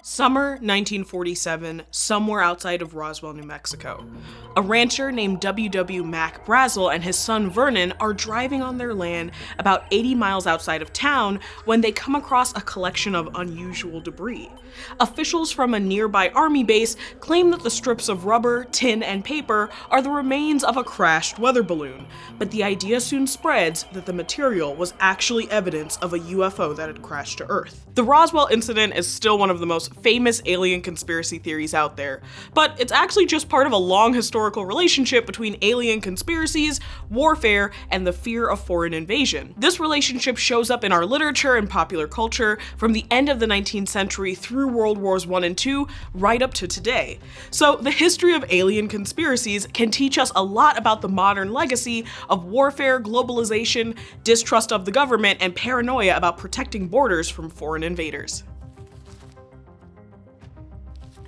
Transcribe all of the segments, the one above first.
Summer 1947, somewhere outside of Roswell, New Mexico. A rancher named W. Mac Brazel and his son Vernon are driving on their land about 80 miles outside of town when they come across a collection of unusual debris. Officials from a nearby army base claim that the strips of rubber, tin, and paper are the remains of a crashed weather balloon, but the idea soon spreads that the material was actually evidence of a UFO that had crashed to Earth. The Roswell incident is still one of the most famous alien conspiracy theories out there, but it's actually just part of a long historical relationship between alien conspiracies, warfare, and the fear of foreign invasion. This relationship shows up in our literature and popular culture from the end of the 19th century through World Wars I and II, right up to today. So the history of alien conspiracies can teach us a lot about the modern legacy of warfare, globalization, distrust of the government, and paranoia about protecting borders from foreign invaders.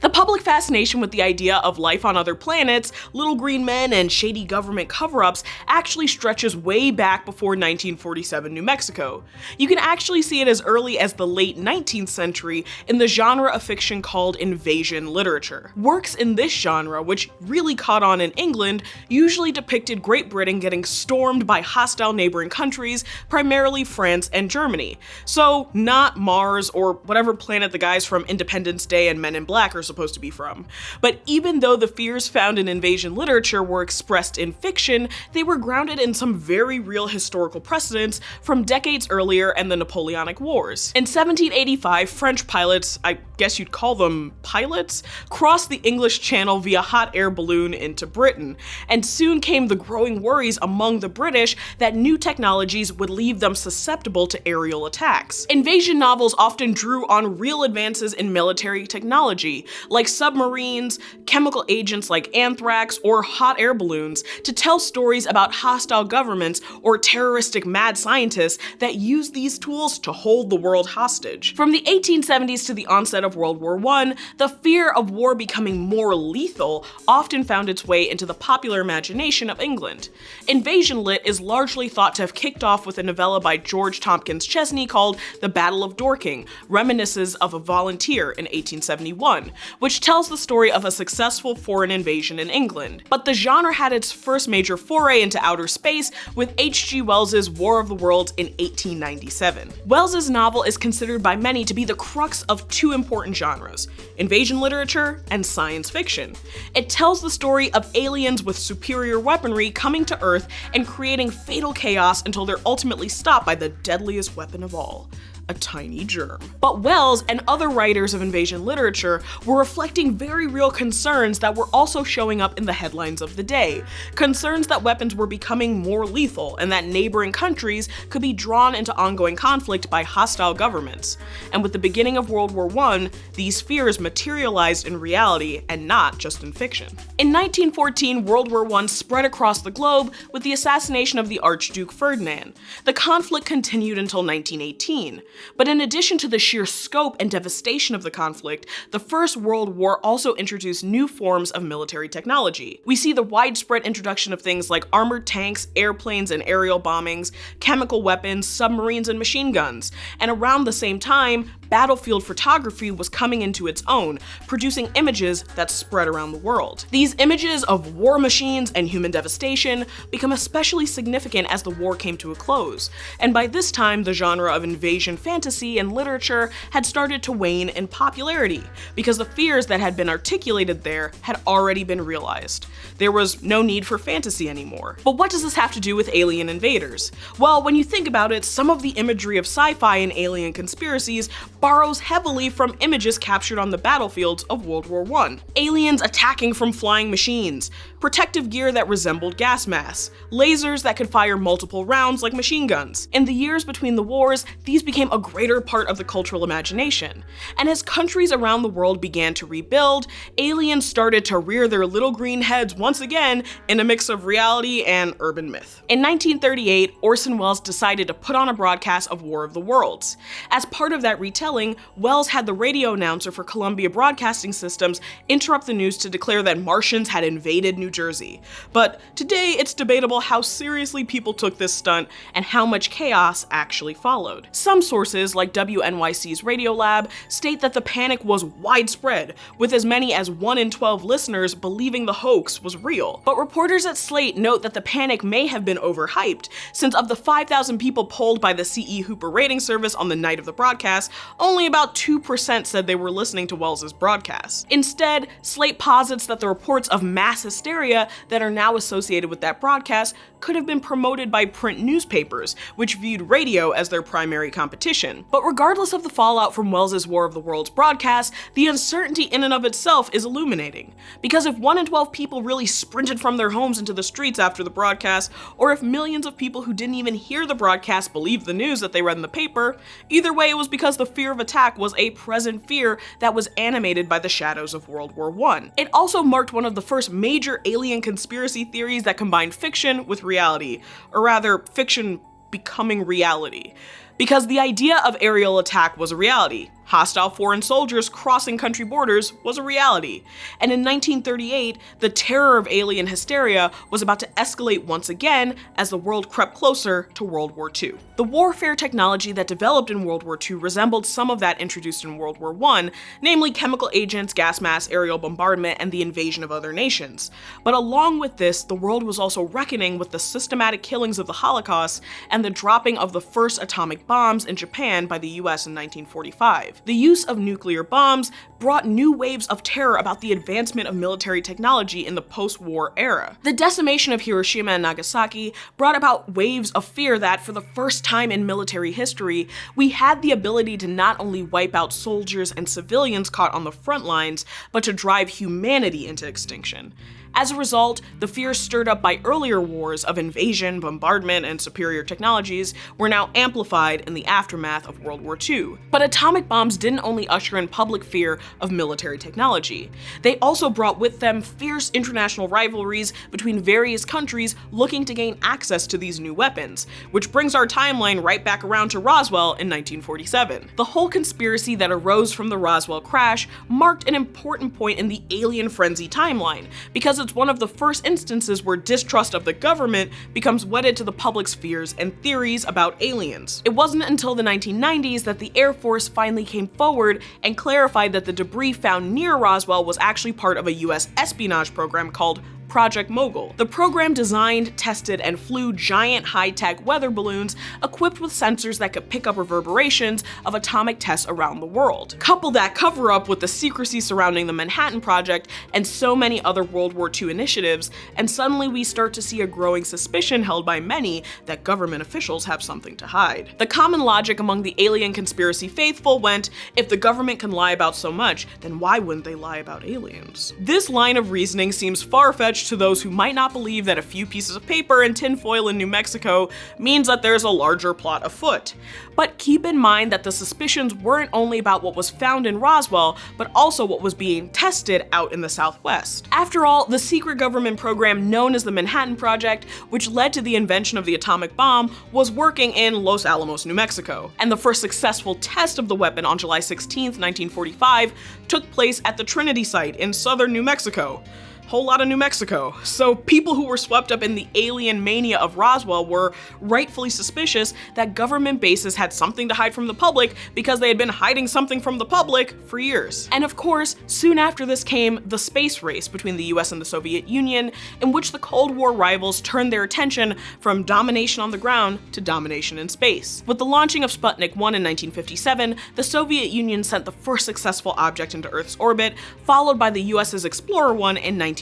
The public fascination with the idea of life on other planets, little green men, and shady government cover-ups actually stretches way back before 1947 New Mexico. You can actually see it as early as the late 19th century in the genre of fiction called invasion literature. Works in this genre, which really caught on in England, usually depicted Great Britain getting stormed by hostile neighboring countries, primarily France and Germany. So not Mars or whatever planet the guys from Independence Day and Men in Black are supposed to be from. But even though the fears found in invasion literature were expressed in fiction, they were grounded in some very real historical precedents from decades earlier and the Napoleonic Wars. In 1785, French pilots, I guess you'd call them pilots, crossed the English Channel via hot air balloon into Britain, and soon came the growing worries among the British that new technologies would leave them susceptible to aerial attacks. Invasion novels often drew on real advances in military technology, like submarines, chemical agents like anthrax, or hot air balloons, to tell stories about hostile governments or terroristic mad scientists that use these tools to hold the world hostage. From the 1870s to the onset of World War I, the fear of war becoming more lethal often found its way into the popular imagination of England. Invasion lit is largely thought to have kicked off with a novella by George Tompkins Chesney called The Battle of Dorking, Reminiscences of a Volunteer in 1871, which tells the story of a successful foreign invasion in England. But the genre had its first major foray into outer space with H.G. Wells's War of the Worlds in 1897. Wells's novel is considered by many to be the crux of two important genres: invasion literature and science fiction. It tells the story of aliens with superior weaponry coming to Earth and creating fatal chaos until they're ultimately stopped by the deadliest weapon of all: a tiny germ. But Wells and other writers of invasion literature were reflecting very real concerns that were also showing up in the headlines of the day. Concerns that weapons were becoming more lethal and that neighboring countries could be drawn into ongoing conflict by hostile governments. And with the beginning of World War I, these fears materialized in reality and not just in fiction. In 1914, World War I spread across the globe with the assassination of the Archduke Ferdinand. The conflict continued until 1918. But in addition to the sheer scope and devastation of the conflict, the First World War also introduced new forms of military technology. We see the widespread introduction of things like armored tanks, airplanes and aerial bombings, chemical weapons, submarines and machine guns. And around the same time, battlefield photography was coming into its own, producing images that spread around the world. These images of war machines and human devastation become especially significant as the war came to a close. And by this time, the genre of invasion fantasy and literature had started to wane in popularity because the fears that had been articulated there had already been realized. There was no need for fantasy anymore. But what does this have to do with alien invaders? Well, when you think about it, some of the imagery of sci-fi and alien conspiracies borrows heavily from images captured on the battlefields of World War I. Aliens attacking from flying machines, protective gear that resembled gas masks, lasers that could fire multiple rounds like machine guns. In the years between the wars, these became a greater part of the cultural imagination. And as countries around the world began to rebuild, aliens started to rear their little green heads once again in a mix of reality and urban myth. In 1938, Orson Welles decided to put on a broadcast of War of the Worlds. As part of that retelling, telling, Wells had the radio announcer for Columbia Broadcasting Systems interrupt the news to declare that Martians had invaded New Jersey. But today, it's debatable how seriously people took this stunt and how much chaos actually followed. Some sources, like WNYC's Radiolab, state that the panic was widespread, with as many as 1 in 12 listeners believing the hoax was real. But reporters at Slate note that the panic may have been overhyped, since of the 5,000 people polled by the C.E. Hooper rating service on the night of the broadcast, only about 2% said they were listening to Wells's broadcast. Instead, Slate posits that the reports of mass hysteria that are now associated with that broadcast could have been promoted by print newspapers, which viewed radio as their primary competition. But regardless of the fallout from Wells's War of the Worlds broadcast, the uncertainty in and of itself is illuminating. Because if 1 in 12 people really sprinted from their homes into the streets after the broadcast, or if millions of people who didn't even hear the broadcast believed the news that they read in the paper, either way it was because the fear of attack was a present fear that was animated by the shadows of World War I. It also marked one of the first major alien conspiracy theories that combined fiction with reality, or rather, fiction becoming reality. Because the idea of aerial attack was a reality. Hostile foreign soldiers crossing country borders was a reality. And in 1938, the terror of alien hysteria was about to escalate once again as the world crept closer to World War II. The warfare technology that developed in World War II resembled some of that introduced in World War I, namely chemical agents, gas mass, aerial bombardment, and the invasion of other nations. But along with this, the world was also reckoning with the systematic killings of the Holocaust and the dropping of the first atomic bombs in Japan by the US in 1945. The use of nuclear bombs brought new waves of terror about the advancement of military technology in the post-war era. The decimation of Hiroshima and Nagasaki brought about waves of fear that, for the first time in military history, we had the ability to not only wipe out soldiers and civilians caught on the front lines, but to drive humanity into extinction. As a result, the fears stirred up by earlier wars of invasion, bombardment, and superior technologies were now amplified in the aftermath of World War II. But atomic bombs didn't only usher in public fear of military technology. They also brought with them fierce international rivalries between various countries looking to gain access to these new weapons, which brings our timeline right back around to Roswell in 1947. The whole conspiracy that arose from the Roswell crash marked an important point in the alien frenzy timeline, because it's one of the first instances where distrust of the government becomes wedded to the public's fears and theories about aliens. It wasn't until the 1990s that the Air Force finally came forward and clarified that the debris found near Roswell was actually part of a US espionage program called Project Mogul. The program designed, tested, and flew giant high-tech weather balloons equipped with sensors that could pick up reverberations of atomic tests around the world. Couple that cover-up with the secrecy surrounding the Manhattan Project and so many other World War II initiatives, and suddenly we start to see a growing suspicion held by many that government officials have something to hide. The common logic among the alien conspiracy faithful went, if the government can lie about so much, then why wouldn't they lie about aliens? This line of reasoning seems far-fetched to those who might not believe that a few pieces of paper and tinfoil in New Mexico means that there's a larger plot afoot. But keep in mind that the suspicions weren't only about what was found in Roswell, but also what was being tested out in the Southwest. After all, the secret government program known as the Manhattan Project, which led to the invention of the atomic bomb, was working in Los Alamos, New Mexico. And the first successful test of the weapon on July 16, 1945, took place at the Trinity site in southern New Mexico. Whole lot of New Mexico. So people who were swept up in the alien mania of Roswell were rightfully suspicious that government bases had something to hide from the public because they had been hiding something from the public for years. And of course, soon after this came the space race between the US and the Soviet Union, in which the Cold War rivals turned their attention from domination on the ground to domination in space. With the launching of Sputnik 1 in 1957, the Soviet Union sent the first successful object into Earth's orbit, followed by the US's Explorer 1 in 1958.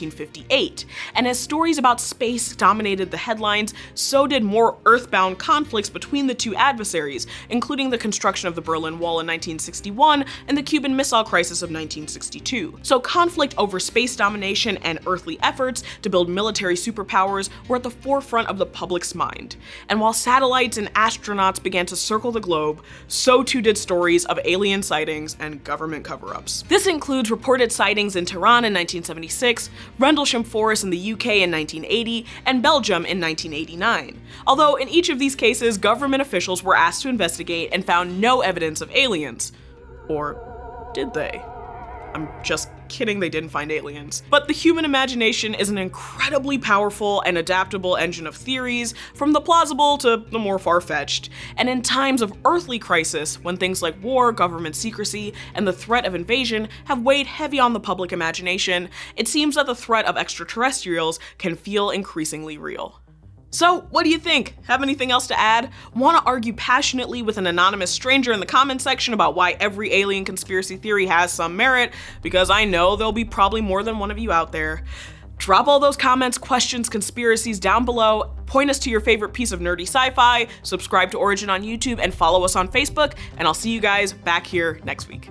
And as stories about space dominated the headlines, so did more earthbound conflicts between the two adversaries, including the construction of the Berlin Wall in 1961 and the Cuban Missile Crisis of 1962. So conflict over space domination and earthly efforts to build military superpowers were at the forefront of the public's mind. And while satellites and astronauts began to circle the globe, so too did stories of alien sightings and government cover-ups. This includes reported sightings in Tehran in 1976, Rendlesham Forest in the UK in 1980, and Belgium in 1989. Although in each of these cases, government officials were asked to investigate and found no evidence of aliens. Or did they? I'm just kidding, they didn't find aliens. But the human imagination is an incredibly powerful and adaptable engine of theories, from the plausible to the more far-fetched. And in times of earthly crisis, when things like war, government secrecy, and the threat of invasion have weighed heavy on the public imagination, it seems that the threat of extraterrestrials can feel increasingly real. So, what do you think? Have anything else to add? Want to argue passionately with an anonymous stranger in the comment section about why every alien conspiracy theory has some merit? Because I know there'll be probably more than one of you out there. Drop all those comments, questions, conspiracies down below, point us to your favorite piece of nerdy sci-fi, subscribe to Origin on YouTube, and follow us on Facebook, and I'll see you guys back here next week.